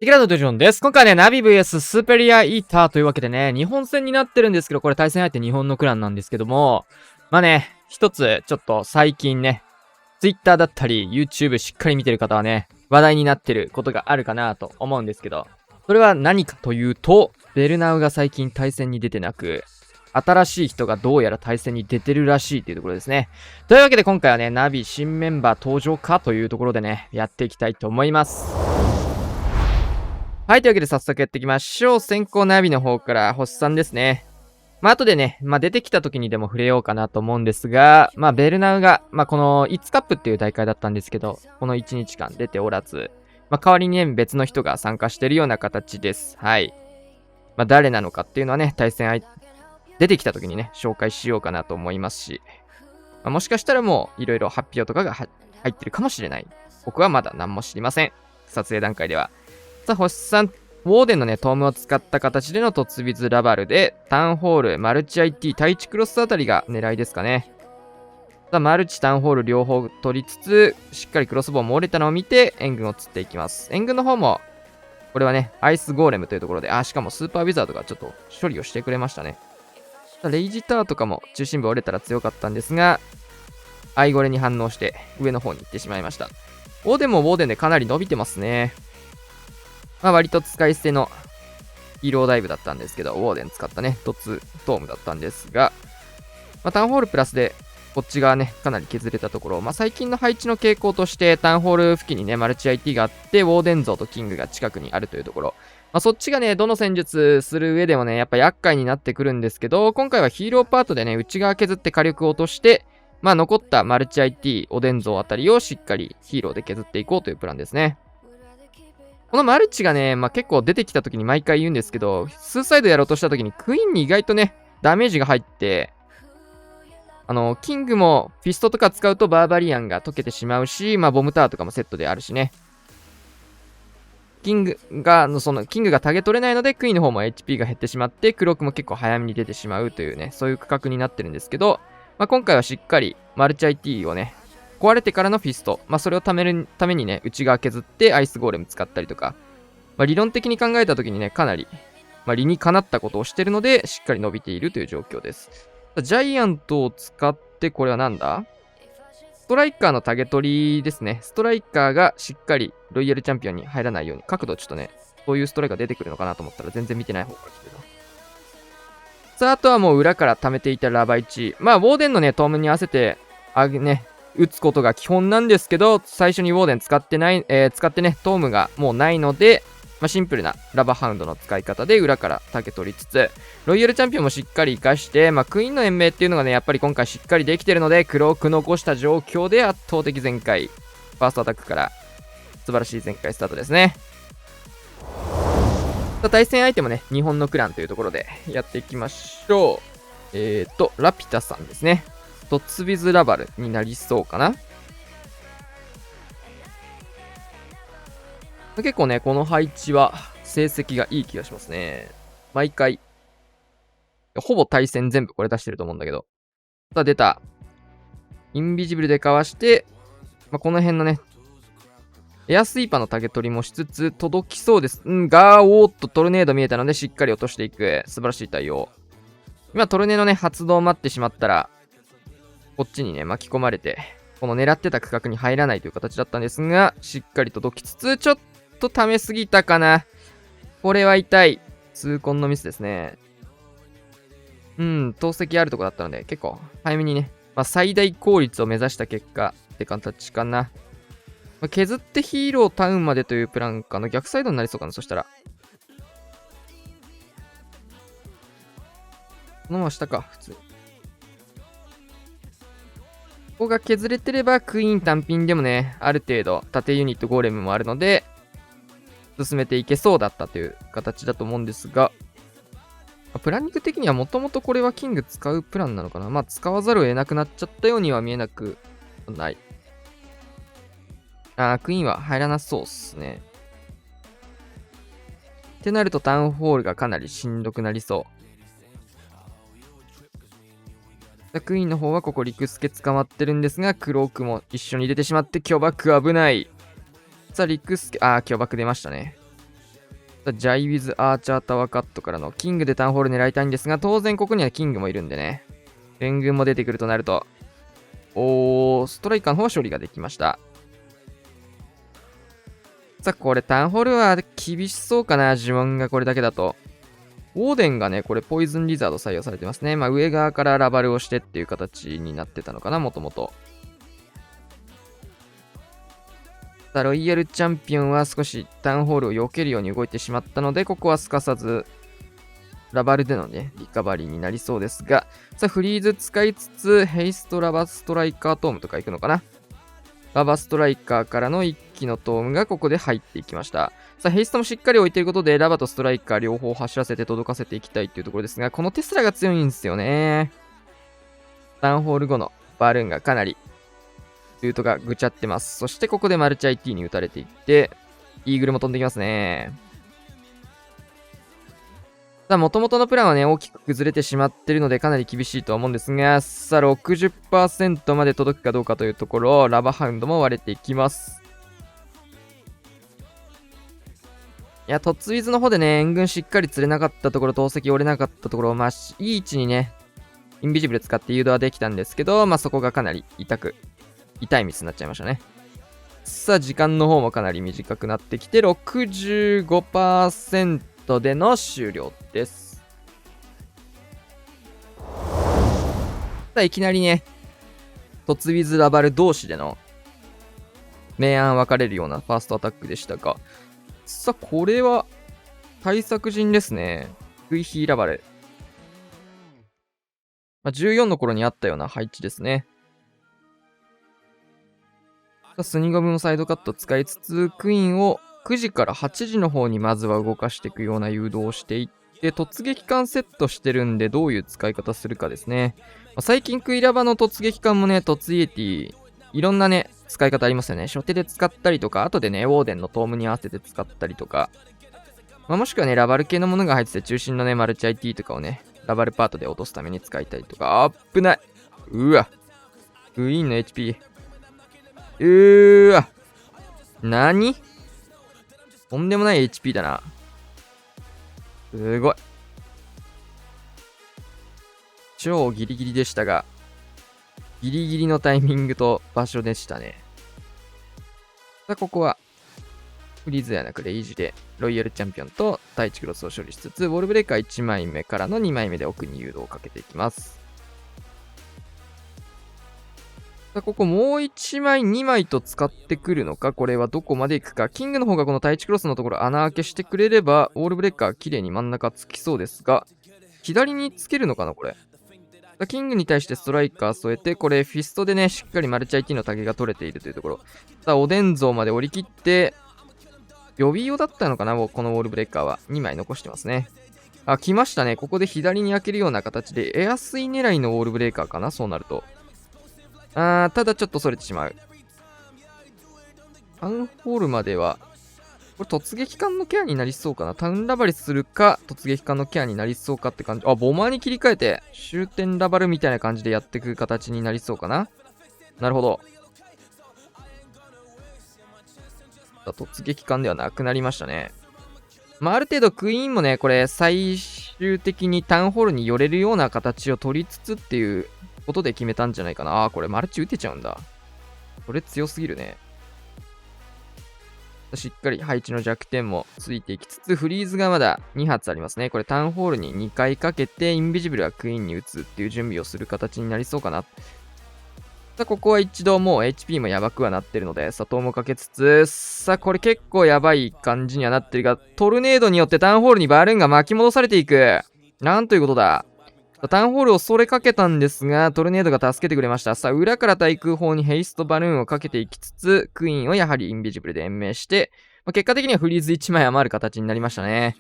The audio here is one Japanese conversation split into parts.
テキラドドジョンです。今回ね、ナビ VS スーペリアイーターというわけでね、日本戦になってるんですけど、これ対戦相手日本のクランなんですけども、まあね、一つ、ちょっと最近ね、Twitter だったり、YouTube しっかり見てる方はね、話題になってることがあるかなと思うんですけど、それは何かというと、ベルナウが最近対戦に出てなく、新しい人がどうやら対戦に出てるらしいというところですね。というわけで今回はね、ナビ新メンバー登場かというところでね、やっていきたいと思います。はい、というわけで早速やっていきましょう。先行ナビの方から星さんですね。後でね、出てきた時にでも触れようかなと思うんですが、ベルナウが、このイッツカップっていう大会だったんですけど、この1日間出ておらず、代わりにね、別の人が参加してるような形です。はい。誰なのかっていうのはね、対戦出てきた時にね、紹介しようかなと思いますし、もしかしたらもう、いろいろ発表とかが入ってるかもしれない。僕はまだ何も知りません。撮影段階では。さあ、星さん、ウォーデンのね、トームを使った形での突ビズラバルで、タウンホール、マルチ IT、タイチクロスあたりが狙いですかね。さあ、マルチ、タウンホール両方取りつつ、しっかりクロスボウも折れたのを見て、援軍を釣っていきます。援軍の方も、これはね、アイスゴーレムというところで、しかもスーパーウィザードがちょっと処理をしてくれましたね。さあ、レイジターとかも中心部折れたら強かったんですが、アイゴレに反応して上の方に行ってしまいました。ウォーデンもウォーデンでかなり伸びてますね。割と使い捨てのヒーローダイブだったんですけど、ウォーデン使ったね、突トームだったんですが、タウンホールプラスで、こっち側ね、かなり削れたところ、最近の配置の傾向として、タウンホール付近にね、マルチ IT があって、ウォーデン像とキングが近くにあるというところ、そっちがね、どの戦術する上でもね、やっぱ厄介になってくるんですけど、今回はヒーローパートでね、内側削って火力を落として、残ったマルチ IT、おでん像あたりをしっかりヒーローで削っていこうというプランですね。このマルチがね、結構出てきた時に毎回言うんですけど、スーサイドやろうとした時にクイーンに意外とね、ダメージが入って、キングもフィストとか使うとバーバリアンが溶けてしまうし、ボムタワーとかもセットであるしね。キングがタゲ取れないので、クイーンの方も HP が減ってしまって、クロークも結構早めに出てしまうというね、そういう区画になってるんですけど、今回はしっかりマルチ IT をね、壊れてからのフィスト。それを貯めるためにね、内側削ってアイスゴーレム使ったりとか。理論的に考えた時にね、かなり、理にかなったことをしてるので、しっかり伸びているという状況です。ジャイアントを使って、これはなんだ？ストライカーのタゲ取りですね。ストライカーがしっかりロイヤルチャンピオンに入らないように、角度ちょっとね、そういうストライカー出てくるのかなと思ったら全然見てない方から来てた。さあ、あとはもう裏から溜めていたラバイチ。ウォーデンのね、トームに合わせて、打つことが基本なんですけど、最初にウォーデン使ってね、トームがもうないので、シンプルなラバーハウンドの使い方で裏からタケ取りつつ、ロイヤルチャンピオンもしっかり活かして、クイーンの延命っていうのがね、やっぱり今回しっかりできてるので、クローク残した状況で圧倒的全開。ファーストアタックから素晴らしい全開スタートですね。対戦相手もね、日本のクランというところでやっていきましょう。ラピュタさんですね。トツビズラバルになりそうかな。結構ね、この配置は成績がいい気がしますね。毎回、ほぼ対戦全部これ出してると思うんだけど。さあ出た。インビジブルでかわして、この辺のね、エアスイーパーのタゲ取りもしつつ届きそうです。が、おーっとトルネード見えたのでしっかり落としていく。素晴らしい対応。今トルネのね、発動を待ってしまったら、こっちにね、巻き込まれて、この狙ってた区画に入らないという形だったんですが、しっかり届きつつ、ちょっと溜めすぎたかな。これは痛い。痛恨のミスですね。投石あるとこだったので、結構早めにね、最大効率を目指した結果って形かな。削ってヒーロータウンまでというプランかな。逆サイドになりそうかな、そしたら。このまま下か、普通。ここが削れてれば、クイーン単品でもね、ある程度、縦ユニットゴーレムもあるので、進めていけそうだったという形だと思うんですが、プランニング的にはもともとこれはキング使うプランなのかな。使わざるを得なくなっちゃったようには見えなくない。クイーンは入らなそうっすね。ってなるとタウンホールがかなりしんどくなりそう。クイーンの方はここリクスケ捕まってるんですが、クロークも一緒に出てしまって巨爆危ない。さあ、リクスケ、巨爆出ましたね。ジャイウィズ・アーチャータワーカットからのキングでタウンホール狙いたいんですが、当然ここにはキングもいるんでね。援軍も出てくるとなると、ストライカーの方は処理ができました。さあ、これタウンホールは厳しそうかな、呪文がこれだけだと。オーデンがね、これポイズンリザード採用されてますね。まあ上側からラバルをしてっていう形になってたのかな、もともと。さあ、ロイヤルチャンピオンは少しタウンホールを避けるように動いてしまったので、ここはすかさず、ラバルでのね、リカバリーになりそうですが、さあ、フリーズ使いつつ、ヘイストラバストライカートームとか行くのかな。ラバストライカーからの一機のトームがここで入っていきました。さあ、ヘイストもしっかり置いていることで、ラバとストライカー両方走らせて届かせていきたいっていうところですが、このテスラが強いんですよね。タウンホール後のバルーンがかなりルートがぐちゃってます。そしてここでマルチ IT に打たれていって、イーグルも飛んできますね。さあ、元々のプランはね、大きく崩れてしまってるのでかなり厳しいとは思うんですが、さあ、60% まで届くかどうかというところ、ラバハウンドも割れていきます。いや、トッツウィズの方でね、援軍しっかり釣れなかったところ、投石折れなかったところ、まあ、いい位置にね、インビジブル使って誘導はできたんですけど、まあそこがかなり痛いミスになっちゃいましたね。さあ、時間の方もかなり短くなってきて、65% での終了です。さあ、いきなりね、トツウィズラバル同士での明暗分かれるようなファーストアタックでしたが、さあ、これは対策陣ですね。クイヒーラバル。まあ、14の頃にあったような配置ですね。スニゴムのサイドカット使いつつ、クイーンを9時から8時の方にまずは動かしていくような誘導をしていって、突撃艦セットしてるんで、どういう使い方するかですね。最近クイラバの突撃艦もね、突イエティ、いろんなね、使い方ありますよね。初手で使ったりとか、後でね、ウォーデンのトームに合わせて使ったりとか、もしくはね、ラバル系のものが入ってて、中心のね、マルチ IT とかをね、ラバルパートで落とすために使いたりとか、危ない。うわ。クイーンの HP。わ。何？とんでもない HP だな。すごい。超ギリギリでしたが、ギリギリのタイミングと場所でしたね。さあ、ここは、フリーズではなくレイジで、ロイヤルチャンピオンと対地クロスを処理しつつ、ウォールブレーカー1枚目からの2枚目で奥に誘導をかけていきます。さあ、ここもう1枚、2枚と使ってくるのか、これはどこまで行くか。キングの方がこの対地クロスのところ穴開けしてくれれば、ウォールブレーカー綺麗に真ん中つきそうですが、左につけるのかな、これ。キングに対してストライカー添えて、これフィストでね、しっかりマルチ IT のタゲが取れているというところ。さあ、おでん像まで折り切って、予備用だったのかな、このウォールブレーカーは。2枚残してますね。あ、来ましたね。ここで左に開けるような形で、エアスイ狙いのウォールブレーカーかな、そうなると。ただちょっと逸れてしまう。タウンホールまでは、これ突撃艦のケアになりそうかな。タウンラバリするか、突撃艦のケアになりそうかって感じ。あ、ボマーに切り替えて、終点ラバルみたいな感じでやっていく形になりそうかな。なるほど。突撃艦ではなくなりましたね。ある程度クイーンもね、これ最終的にタウンホールに寄れるような形を取りつつっていうことで決めたんじゃないかな。これマルチ打てちゃうんだ。これ強すぎるね。しっかり配置の弱点もついていきつつ、フリーズがまだ2発ありますね。これタウンホールに2回かけて、インビジブルはクイーンに打つっていう準備をする形になりそうかな。さあ、ここは一度もう HP もやばくはなってるので、砂糖もかけつつ、さあ、これ結構やばい感じにはなってるが、トルネードによってタウンホールにバルーンが巻き戻されていく。なんということだ。タウンホールをそれかけたんですが、トルネードが助けてくれました。さあ、裏から対空砲にヘイストバルーンをかけていきつつ、クイーンをやはりインビジブルで延命して、結果的にはフリーズ1枚余る形になりましたね。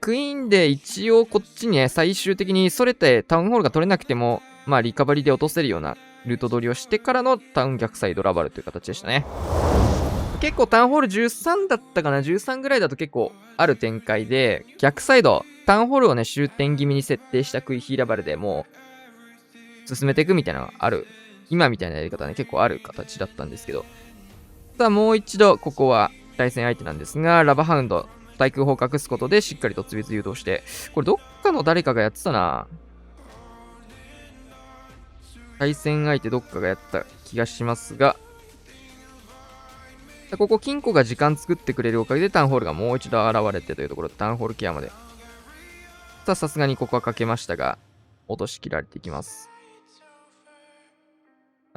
クイーンで一応こっちにね、最終的にそれてタウンホールが取れなくても、リカバリーで落とせるようなルート取りをしてからのタウン逆サイドラバルという形でしたね。結構タウンホール13だったかな ?13 ぐらいだと結構ある展開で、逆サイド、タウンホールをね、終点気味に設定したクイヒーラバルでもう、進めていくみたいなのがある。今みたいなやり方ね、結構ある形だったんですけど。さあ、もう一度、ここは対戦相手なんですが、ラバハウンド、対空砲隠すことでしっかりとツビズ誘導して、これどっかの誰かがやってたな。対戦相手どっかがやった気がしますが、ここ金庫が時間作ってくれるおかげでタウンホールがもう一度現れてというところでタウンホールケアまで。さすがにここはかけましたが、落とし切られていきます。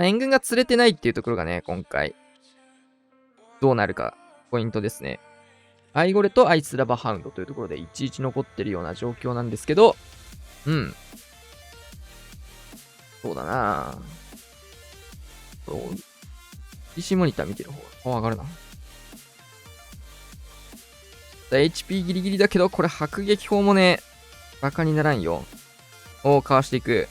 援軍が釣れてないっていうところがね、今回、どうなるか、ポイントですね。アイゴレとアイスラバハウンドというところで11残ってるような状況なんですけど、そうだなぁ。PC モニター見てる方が上がるな。HP ギリギリだけど、これ迫撃砲もね、バカにならんよ。かわしていく。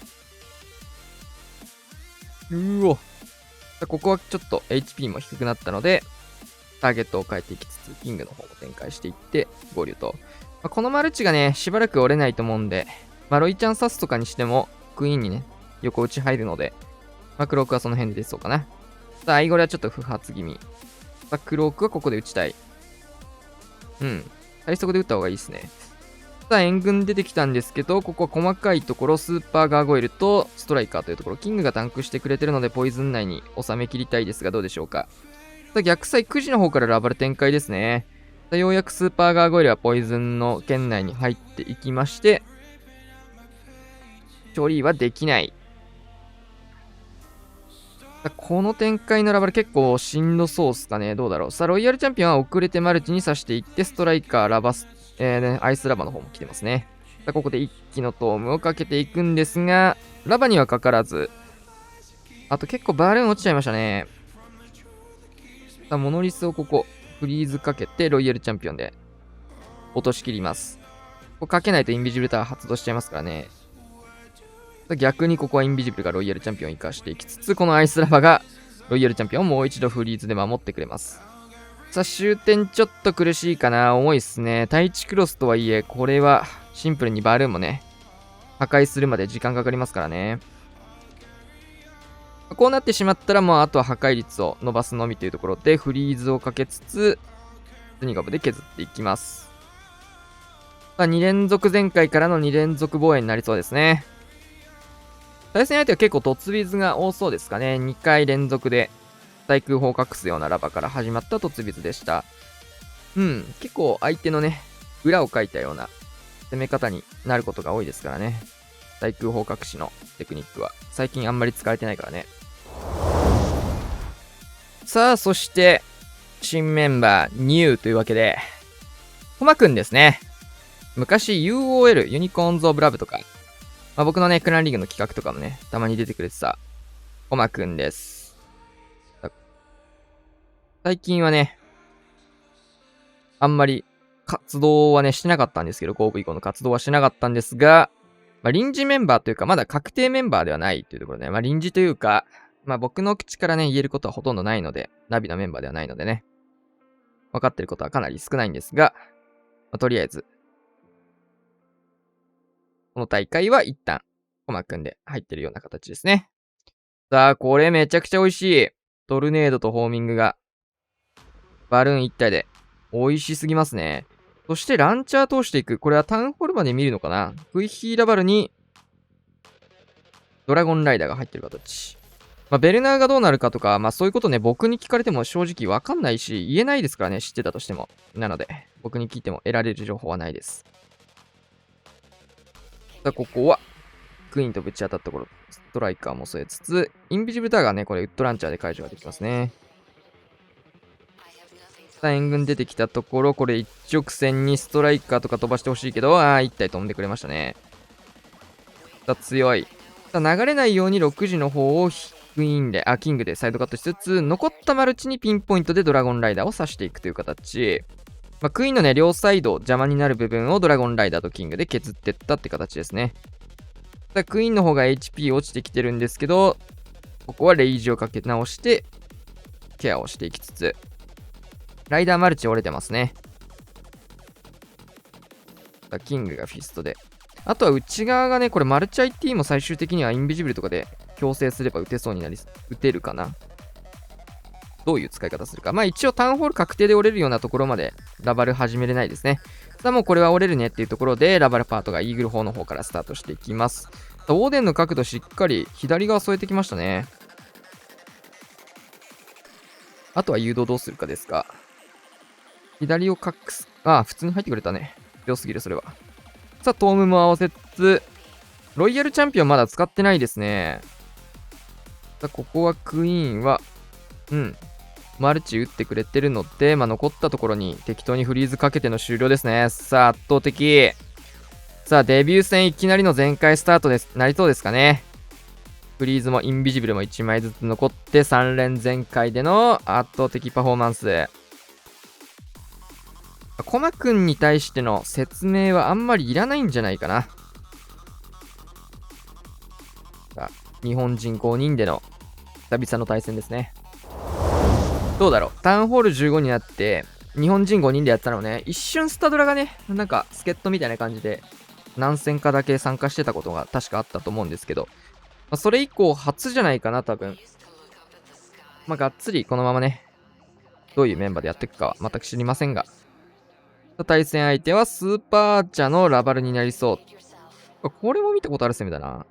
ここはちょっと HP も低くなったので、ターゲットを変えていきつつ、キングの方も展開していって、合流と。このマルチがね、しばらく折れないと思うんで、ロイちゃん刺すとかにしても、クイーンにね、横打ち入るので、クロークはその辺で出そうかな。アイゴレはちょっと不発気味。クロークはここで打ちたい。最速で打った方がいいですね。援軍出てきたんですけど、ここは細かいところ、スーパーガーゴイルとストライカーというところ、キングがタンクしてくれてるので、ポイズン内に収め切りたいですが、どうでしょうか。逆サイ9時の方からラバル展開ですね。ようやくスーパーガーゴイルはポイズンの圏内に入っていきまして、処理はできない。この展開のラバル結構しんどそうっすかね。どうだろう。さあ、ロイヤルチャンピオンは遅れてマルチに刺していって、ストライカー、ラバス、アイスラバの方も来てますね。さあ、ここで一気のトームをかけていくんですが、ラバにはかからず、あと結構バルーン落ちちゃいましたね。さあ、モノリスをここ、フリーズかけて、ロイヤルチャンピオンで落としきります。ここかけないとインビジブルター発動しちゃいますからね。逆にここはインビジブルがロイヤルチャンピオンを生かしていきつつ、このアイスラバがロイヤルチャンピオンをもう一度フリーズで守ってくれます。さあ、終点ちょっと苦しいかな。重いっすね。対地クロスとはいえ、これはシンプルにバルーンもね、破壊するまで時間かかりますからね。こうなってしまったら、もうあとは破壊率を伸ばすのみというところで、フリーズをかけつつ、スニガブで削っていきます。2連続前回からの2連続防衛になりそうですね。対戦相手は結構突ビズが多そうですかね。2回連続で対空砲を隠すようなラバから始まった突ビズでした。結構相手のね、裏をかいたような攻め方になることが多いですからね。対空砲隠しのテクニックは最近あんまり使われてないからね。さあ、そして新メンバーニューというわけで、コマくんですね。昔 UOL ユニコーンズ・オブ・ラブとか、僕のね、クランリーグの企画とかもね、たまに出てくれてた、コマくんです。最近はね、あんまり活動はね、してなかったんですけど、5部以降の活動はしてなかったんですが、臨時メンバーというか、まだ確定メンバーではないというところで、臨時というか、僕の口からね、言えることはほとんどないので、ナビのメンバーではないのでね、分かってることはかなり少ないんですが、とりあえず、この大会は一旦、コマくんで入ってるような形ですね。さあ、これめちゃくちゃ美味しい。トルネードとホーミングが、バルーン一体で、美味しすぎますね。そしてランチャー通していく。これはタウンホールまで見るのかな。クイヒーラバルに、ドラゴンライダーが入ってる形。ベルナーがどうなるかとか、そういうことね、僕に聞かれても正直わかんないし、言えないですからね、知ってたとしても。なので、僕に聞いても得られる情報はないです。さあ、ここは、クイーンとぶち当たったところ、ストライカーも添えつつ、インビジブルターがね、これウッドランチャーで解除ができますね。さあ、援軍出てきたところ、これ一直線にストライカーとか飛ばしてほしいけど、一体飛んでくれましたね。さあ、強い。さあ、流れないように6時の方をクイーンで、キングでサイドカットしつつ、残ったマルチにピンポイントでドラゴンライダーを刺していくという形。クイーンのね、両サイド邪魔になる部分をドラゴンライダーとキングで削ってったって形ですね。クイーンの方が HP 落ちてきてるんですけど、ここはレイジをかけ直して、ケアをしていきつつ、ライダーマルチ折れてますね。キングがフィストで。あとは内側がね、これマルチ IT も最終的にはインビジブルとかで強制すれば打てそうになり、打てるかな。どういう使い方するか。一応タウンホール確定で折れるようなところまでラバル始めれないですね。さあもうこれは折れるねっていうところで、ラバルパートがイーグル砲の方からスタートしていきます。さあオーデンの角度しっかり左側添えてきましたね。あとは誘導どうするかですが。左を隠す。普通に入ってくれたね。強すぎる、それは。さあ、トームも合わせつつ、ロイヤルチャンピオンまだ使ってないですね。さあ、ここはクイーンは、マルチ打ってくれてるので、残ったところに適当にフリーズかけての終了ですね。さあ、圧倒的。さあ、デビュー戦いきなりの全開スタートです。なりそうですかね。フリーズもインビジブルも1枚ずつ残って3連全開での圧倒的パフォーマンス。コマくんに対しての説明はあんまりいらないんじゃないかな。さあ、日本人5人での久々の対戦ですね。どうだろう。タウンホール15になって、日本人5人でやったのね、一瞬スタドラがね、なんか助っ人みたいな感じで、何戦かだけ参加してたことが確かあったと思うんですけど、それ以降初じゃないかな、多分。がっつりこのままね、どういうメンバーでやっていくかは全く知りませんが。対戦相手はスーパーチャのラバルになりそう。これも見たことある攻めだな。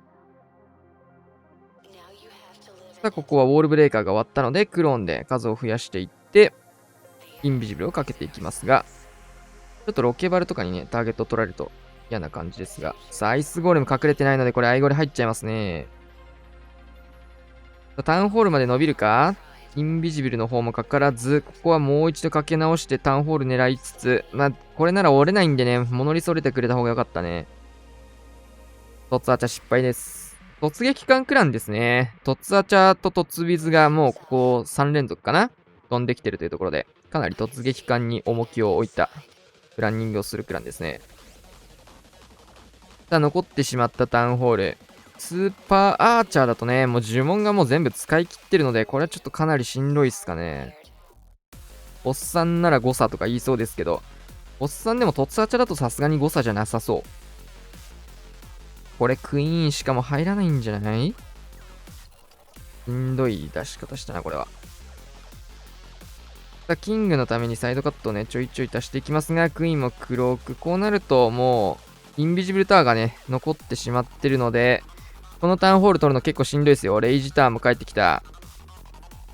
さあ、ここはウォールブレーカーが終わったので、クローンで数を増やしていって、インビジブルをかけていきますが、ちょっとロケバルとかにね、ターゲット取られると嫌な感じですが、さあ、アイスゴーレム隠れてないので、これアイゴレ入っちゃいますね。タウンホールまで伸びるか？インビジブルの方もかからず、ここはもう一度かけ直してタウンホール狙いつつ、これなら折れないんでね、モノリス折れてくれた方がよかったね。突アチャ失敗です。突撃艦クランですね。突アチャと突ビズがもうここ3連続かな飛んできてるというところで、かなり突撃艦に重きを置いたプランニングをするクランですね。さあ、残ってしまったタウンホール。スーパーアーチャーだとね、もう呪文がもう全部使い切ってるので、これはちょっとかなりしんどいっすかね。おっさんなら誤差とか言いそうですけど、おっさんでも突アチャだとさすがに誤差じゃなさそう。これクイーンしかも入らないんじゃない？しんどい出し方したな、これは。さあ、キングのためにサイドカットをね、ちょいちょい足していきますが、クイーンもクローク。こうなると、もう、インビジブルタワーがね、残ってしまってるので、このタウンホール取るの結構しんどいですよ。レイジターンも帰ってきた。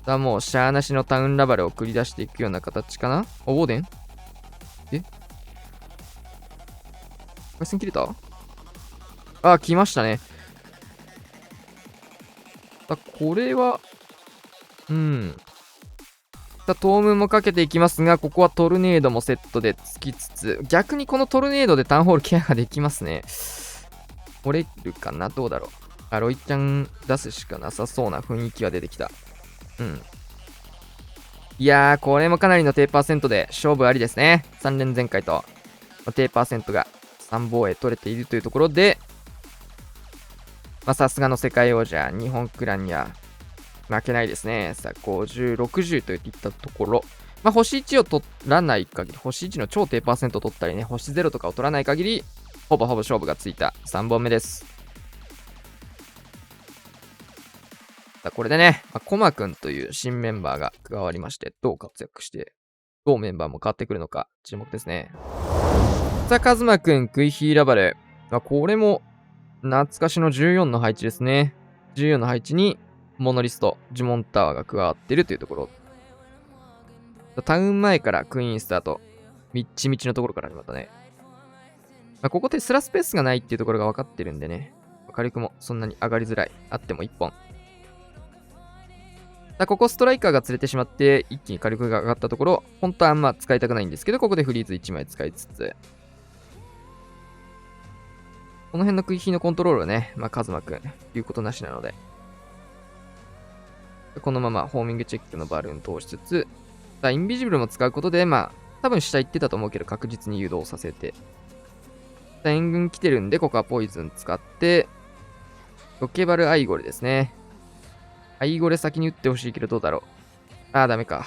さあ、もう、シャーなしのタウンラバルを繰り出していくような形かな。お、ウォーデン回線切れた？来ましたね。さあ、これは、さあ、トームもかけていきますが、ここはトルネードもセットでつきつつ、逆にこのトルネードでタウンホールケアができますね。折れるかな？どうだろう。ロイちゃん出すしかなさそうな雰囲気は出てきた。いやー、これもかなりの低パーセントで勝負ありですね。3連全開と、低パーセントが3防衛取れているというところで、さすがの世界王者、日本クランには負けないですね。さあ、50、60といったところ。星1を取らない限り、星1の超低パーセント取ったりね、星0とかを取らない限り、ほぼほぼ勝負がついた3本目です。さあ、これでね、コマくんという新メンバーが加わりまして、どう活躍して、どうメンバーも変わってくるのか、注目ですね。さあ、カズマくん、クイヒーラバル。これも、懐かしの14の配置ですね。14の配置に、モノリスト、呪文タワーが加わってるというところ。タウン前からクイーンスタート。みっちみちのところから始まったね。ここテスラスペースがないっていうところが分かってるんでね。火力もそんなに上がりづらい。あっても1本。ここストライカーが釣れてしまって、一気に火力が上がったところ、本当はあんま使いたくないんですけど、ここでフリーズ1枚使いつつ、この辺のクイヒーのコントロールはね、カズマくん、言うことなしなので、このままホーミングチェックのバルーン通しつつ、インビジブルも使うことで、多分下行ってたと思うけど、確実に誘導させて。援軍来てるんで、ここはポイズン使って、ロケバルアイゴレですね。アイゴレ先に打ってほしいけど、どうだろう。ダメか。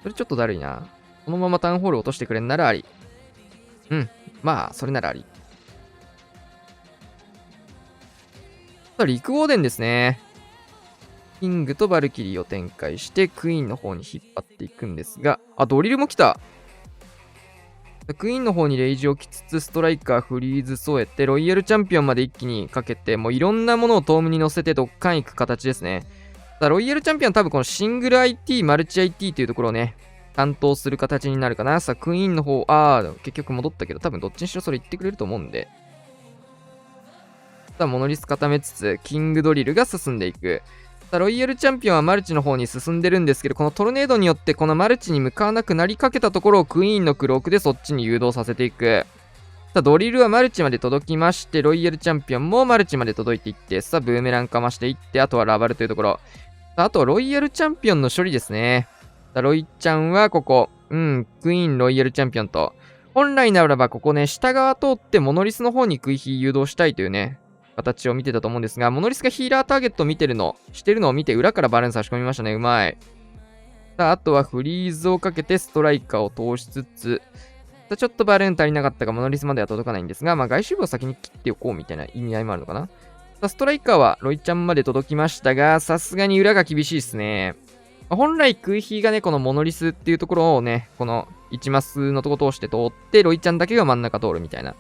それちょっとだるいな。このままタウンホール落としてくれんならあり。それならあり。リクオーデンですね。キングとバルキリーを展開して、クイーンの方に引っ張っていくんですが、ドリルも来た。クイーンの方にレイジを置きつつ、ストライカー、フリーズ添えて、ロイヤルチャンピオンまで一気にかけて、もういろんなものをトームに乗せてドッカン行く形ですね。ロイヤルチャンピオンは多分このシングル IT、マルチ IT というところをね、担当する形になるかな。さあ、クイーンの方、結局戻ったけど、多分どっちにしろそれ言ってくれると思うんで。さあ、モノリス固めつつ、キングドリルが進んでいく。さあ、ロイヤルチャンピオンはマルチの方に進んでるんですけど、このトルネードによってこのマルチに向かわなくなりかけたところをクイーンのクロークでそっちに誘導させていく。さあ、ドリルはマルチまで届きまして、ロイヤルチャンピオンもマルチまで届いていって、さあ、ブーメランかましていって、あとはラバルというところ。さあ、あとはロイヤルチャンピオンの処理ですね。さあ、ロイちゃんはここ、クイーン、ロイヤルチャンピオンと、本来ならばここね、下側通ってモノリスの方に食い火誘導したいというね、形を見てたと思うんですが、モノリスがヒーラーターゲットをしてるのを見て、裏からバルーン差し込みましたね。うまい。さあ、あとはフリーズをかけてストライカーを通しつつ、さあ、ちょっとバルーン足りなかったが、モノリスまでは届かないんですが、まあ、外周部を先に切っておこうみたいな意味合いもあるのかな。さあ、ストライカーはロイちゃんまで届きましたが、さすがに裏が厳しいですね。本来、食い火がね、このモノリスっていうところをね、この1マスのとこ通して通って、ロイちゃんだけが真ん中通るみたいな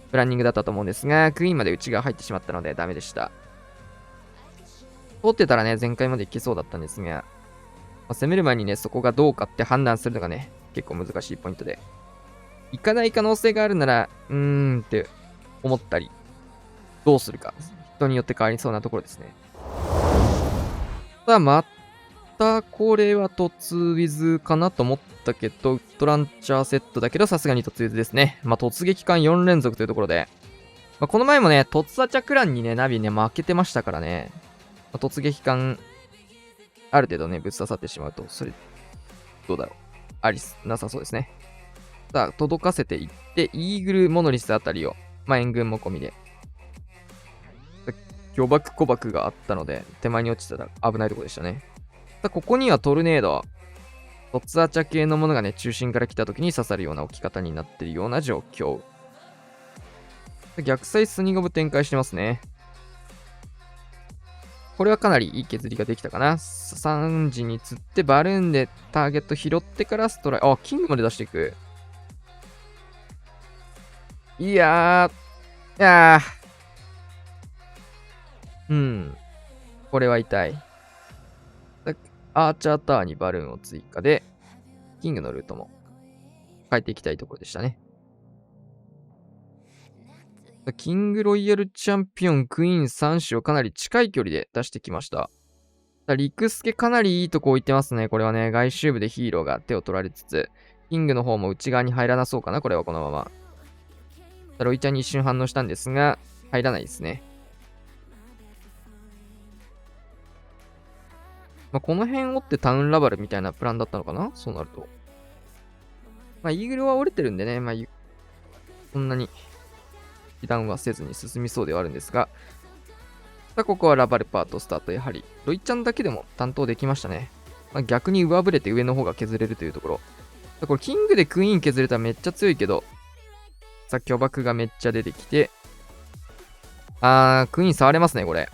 プランニングだったと思うんですが、クイーンまで内側入ってしまったのでダメでした。通ってたらね、全開までいけそうだったんですが、攻める前にね、そこがどうかって判断するのがね、結構難しいポイントで。行かない可能性があるなら、って思ったり、どうするか。人によって変わりそうなところですね。さあ、また、これは突ウィズかなと思ったけど、ウッドランチャーセットだけど、さすがに突ウィズですね。突撃艦4連続というところで。この前もね、突アチャクランにね、ナビね、負けてましたからね。突撃艦、ある程度ね、ぶっ刺さってしまうと、それ、どうだろう。なさそうですね。さあ、届かせていって、イーグル、モノリスあたりを、援軍も込みで。巨爆小爆があったので、手前に落ちてたら危ないところでしたね。さあ、ここにはトルネード。突アチャ系のものがね、中心から来た時に刺さるような置き方になっているような状況。逆サイスニゴブ展開してますね。これはかなりいい削りができたかな。3時に釣ってバルーンでターゲット拾ってからストライキングまで出していく。いやー、これは痛い。アーチャーターにバルーンを追加で、キングのルートも変えていきたいところでしたね。キングロイヤルチャンピオン、クイーン3種をかなり近い距離で出してきました。リクスケかなりいいとこ置いてますね。これはね、外周部でヒーローが手を取られつつ、キングの方も内側に入らなそうかな。これはこのまま。ロイちゃんに一瞬反応したんですが、入らないですね。この辺をってタウンラバルみたいなプランだったのかな。そうなると。イーグルは折れてるんでね、そんなに被弾はせずに進みそうではあるんですが、さあ、ここはラバルパートスタート。やはり、ロイちゃんだけでも担当できましたね。逆に上振れて上の方が削れるというところ。これ、キングでクイーン削れたらめっちゃ強いけど、さあ、巨爆がめっちゃ出てきて、クイーン触れますね、これ。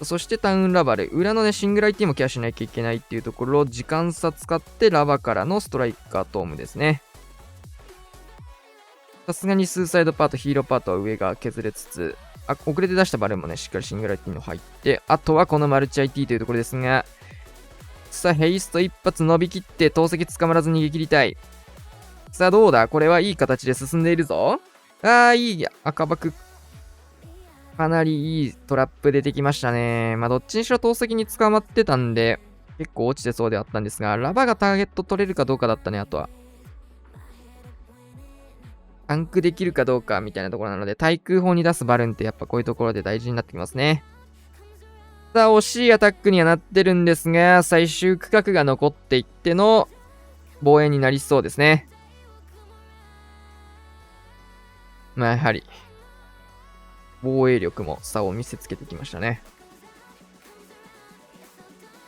そしてタウンラバル。裏のね、シングル IT もケアしなきゃいけないっていうところ、時間差使ってラバからのストライカートームですね。さすがにスーサイドパート、ヒーローパートは上が削れつつ、遅れて出したバルーンもね、しっかりシングル IT の入って、あとはこのマルチ IT というところですが、さあ、ヘイスト一発伸びきって、投石捕まらず逃げ切りたい。さあ、どうだこれはいい形で進んでいるぞ。いい赤爆。かなりいいトラップ出てきましたね。どっちにしろ投石に捕まってたんで、結構落ちてそうであったんですが、ラバがターゲット取れるかどうかだったね、あとは。タンクできるかどうかみたいなところなので、対空砲に出すバルーンってやっぱこういうところで大事になってきますね。さあ、惜しいアタックにはなってるんですが、最終区画が残っていっての防衛になりそうですね。やはり、防衛力も差を見せつけてきましたね。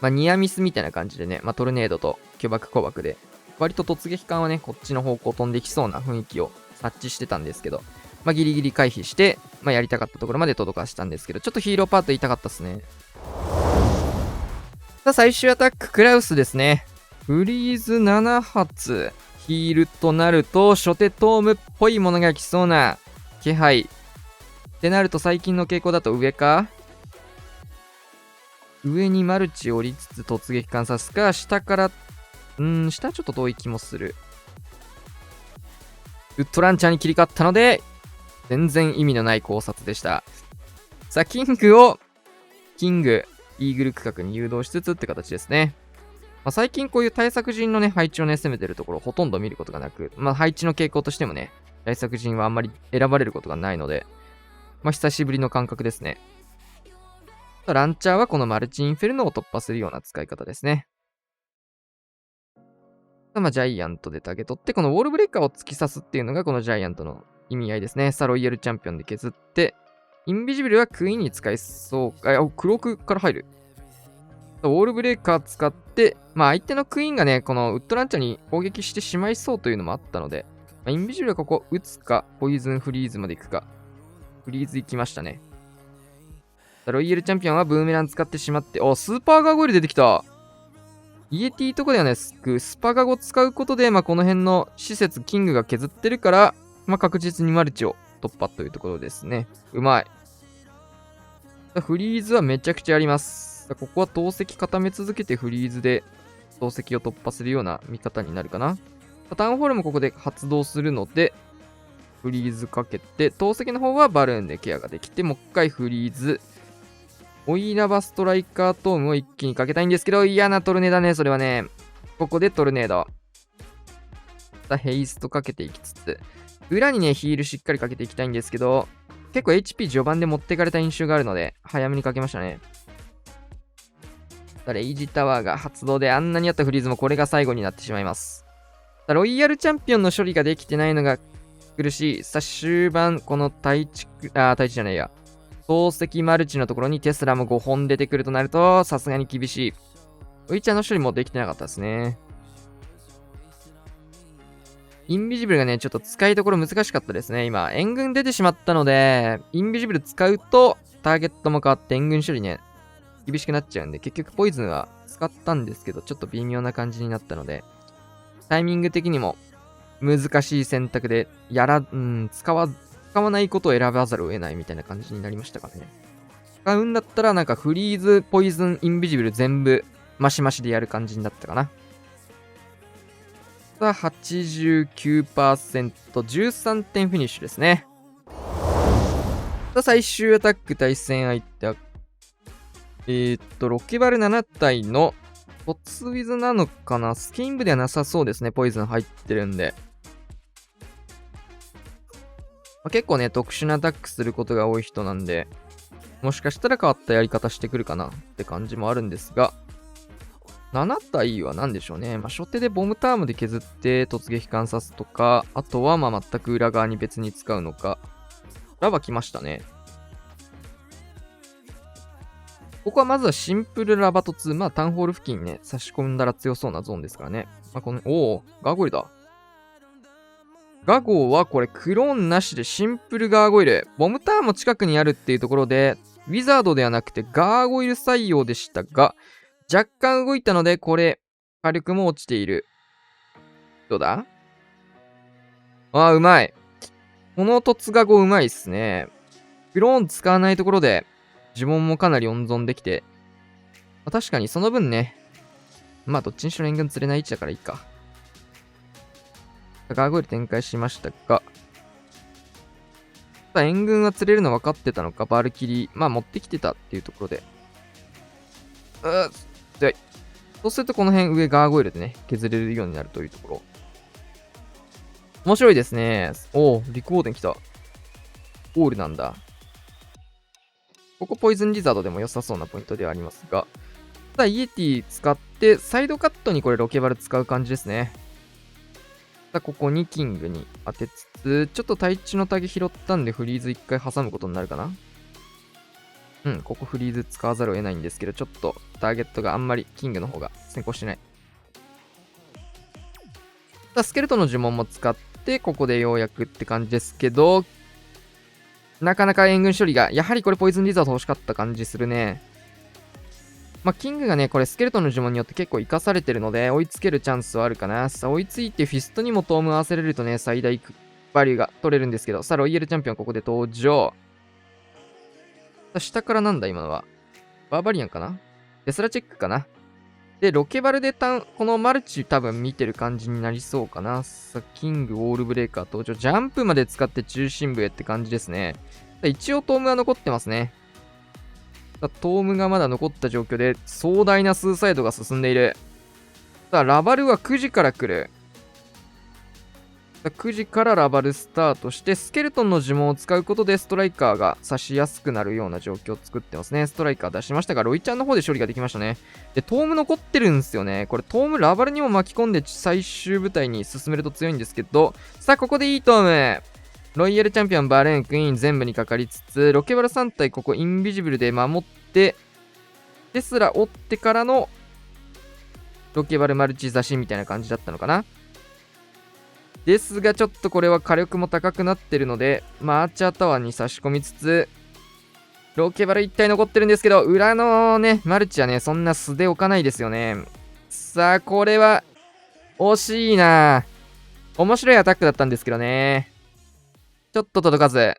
ニアミスみたいな感じでね、トルネードと巨爆小爆で、割と突撃艦はね、こっちの方向飛んできそうな雰囲気を察知してたんですけど、ギリギリ回避して、やりたかったところまで届かしたんですけど、ちょっとヒーローパート痛かったっすね。さあ、最終アタック、クラウスですね。フリーズ7発、ヒールとなると、初手トームっぽいものが来そうな気配。ってなると最近の傾向だと上か？上にマルチ降りつつ突撃観察か、下から、下はちょっと遠い気もする。ウッドランチャーに切り替わったので、全然意味のない考察でした。さあ、キング、イーグル区画に誘導しつつって形ですね。最近こういう対策陣のね、配置をね、攻めてるところほとんど見ることがなく、配置の傾向としてもね、対策陣はあんまり選ばれることがないので、久しぶりの感覚ですね。ランチャーはこのマルチインフェルノを突破するような使い方ですね。ジャイアントでタゲ取って、このウォールブレーカーを突き刺すっていうのがこのジャイアントの意味合いですね。ロイヤルチャンピオンで削って、インビジブルはクイーンに使いそうか。クロークから入る。ウォールブレーカー使って、相手のクイーンがね、このウッドランチャーに攻撃してしまいそうというのもあったので、インビジブルはここ打つか、ポイズンフリーズまで行くか。フリーズ行きましたね。ロイヤルチャンピオンはブーメラン使ってしまって、スーパーガーゴイル出てきた。イエティとかではね、スパガゴ使うことで、この辺の施設、キングが削ってるから、確実にマルチを突破というところですね。うまい。フリーズはめちゃくちゃあります。ここは投石固め続けてフリーズで投石を突破するような見方になるかな。タウンホールもここで発動するので、フリーズかけて、投石の方はバルーンでケアができて、もう一回フリーズ。オイラバストライカートームを一気にかけたいんですけど、嫌なトルネーだね、それはね。ここでトルネード。ヘイストかけていきつつ、裏にね、ヒールしっかりかけていきたいんですけど、結構 HP 序盤で持ってかれた印象があるので、早めにかけましたね。レイジタワーが発動であんなにあったフリーズもこれが最後になってしまいます。ロイヤルチャンピオンの処理ができてないのが苦しい。終盤、この対地じゃないや。投石マルチのところにテスラも5本出てくるとなると、さすがに厳しい。ウィッチャーの処理もできてなかったですね。インビジブルがね、ちょっと使いどころ難しかったですね。今、援軍出てしまったので、インビジブル使うと、ターゲットも変わって援軍処理ね、厳しくなっちゃうんで、結局ポイズンは使ったんですけど、ちょっと微妙な感じになったので、タイミング的にも難しい選択で、使わないことを選ばざるを得ないみたいな感じになりましたかね。使うんだったらなんかフリーズ、ポイズン、インビジブル全部マシマシでやる感じになったかな。さあ、89%、13点フィニッシュですね。さあ、最終アタック対戦相手は、ロケバル7体のトツウィズなのかな？スキン部ではなさそうですね。ポイズン入ってるんで。結構ね、特殊なアタックすることが多い人なんで、もしかしたら変わったやり方してくるかなって感じもあるんですが、7体は何でしょうね。初手でボムタームで削って突撃観察とか、あとは全く裏側に別に使うのか。ラバ来ましたね。ここはまずはシンプルラバト2。タウンホール付近ね、差し込んだら強そうなゾーンですからね。ガーゴイルだ。ガゴーはこれクローンなしでシンプルガーゴイル。ボムターンも近くにあるっていうところで、ウィザードではなくてガーゴイル採用でしたが、若干動いたので、これ、火力も落ちている。どうだ？うまい。この突ガゴうまいっすね。クローン使わないところで、呪文もかなり温存できて、確かにその分ね、どっちにしろ援軍釣れない位置だからいいか。ガーゴイル展開しましたが、援軍は釣れるの分かってたのか、バルキリー、持ってきてたっていうところで。そうするとこの辺上ガーゴイルでね、削れるようになるというところ。面白いですね。リコーデン来た。オールなんだ。ここポイズンリザードでも良さそうなポイントではありますが、ただイエティ使ってサイドカットにこれロケバル使う感じですね。ここにキングに当てつつ、ちょっと対地のタゲ拾ったんでフリーズ1回挟むことになるかな。ここフリーズ使わざるを得ないんですけど、ちょっとターゲットがあんまりキングの方が先行してない。スケルトンの呪文も使って、ここでようやくって感じですけど、なかなか援軍処理が、やはりこれポイズンリザード欲しかった感じするね。まあ、キングがね、これスケルトンの呪文によって結構生かされてるので、追いつけるチャンスはあるかな。さあ、追いついてフィストにもトーム合わせれるとね、最大バリューが取れるんですけど、さあ、ロイヤルチャンピオンここで登場。さあ、下からなんだ、今のは。バーバリアンかな？テスラチェックかな？で、ロケバルでこのマルチ多分見てる感じになりそうかな。さあ、キング、ウォールブレーカー登場。ジャンプまで使って中心部へって感じですね。さあ、一応トームは残ってますね。さあ、トームがまだ残った状況で、壮大なスーサイドが進んでいる。さあ、ラバルは9時から来る。さあ、9時からラバルスタートして、スケルトンの呪文を使うことでストライカーが刺しやすくなるような状況を作ってますね。ストライカー出しましたが、ロイちゃんの方で処理ができましたね。で、トーム残ってるんですよね。これ、トームラバルにも巻き込んで最終部隊に進めると強いんですけど、さあ、ここでいいトーム。ロイヤルチャンピオン、バレーン、クイーン全部にかかりつつ、ロケバル3体ここインビジブルで守って、テスラ追ってからのロケバルマルチ差しみたいな感じだったのかな。ですがちょっとこれは火力も高くなってるので、まあアーチャータワーに差し込みつつ、ロケバル1体残ってるんですけど、裏のね、マルチはね、そんな素で置かないですよね。さあ、これは惜しいな。面白いアタックだったんですけどね。ちょっと届かず。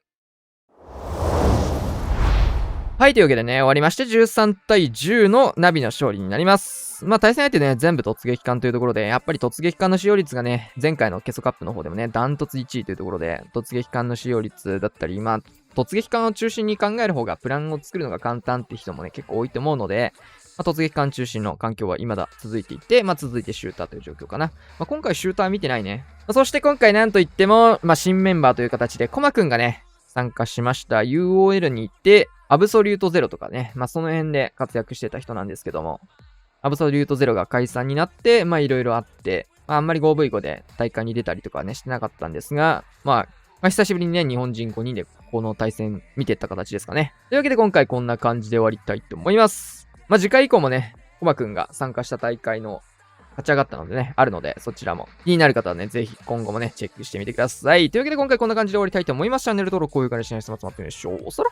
はい、というわけでね、終わりまして、13対10のナビの勝利になります。まあ、対戦相手ね、全部突撃艦というところで、やっぱり突撃艦の使用率がね、前回のケソカップの方でもね、ダントツ1位というところで、突撃艦の使用率だったり、まあ、突撃艦を中心に考える方が、プランを作るのが簡単って人もね、結構多いと思うので、まあ、突撃艦中心の環境は未だ続いていて、まあ、続いてシューターという状況かな。まあ、今回シューター見てないね。そして今回なんといっても、まあ、新メンバーという形で、コマくんがね、参加しました。UOL に行って、アブソリュートゼロとかね、まあその辺で活躍してた人なんですけども、アブソリュートゼロが解散になって、まあいろいろあって、まああんまり 5V5 で大会に出たりとかね、してなかったんですが、まあ久しぶりにね、日本人5人でこの対戦見てった形ですかね。というわけで今回こんな感じで終わりたいと思います。まあ次回以降もね、コバくんが参加した大会の勝ち上がったのでね、あるので、そちらも気になる方はね、ぜひ今後もね、チェックしてみてください。というわけで今回こんな感じで終わりたいと思います。チャンネル登録、高評価にしない人も集まってみましょう。おそら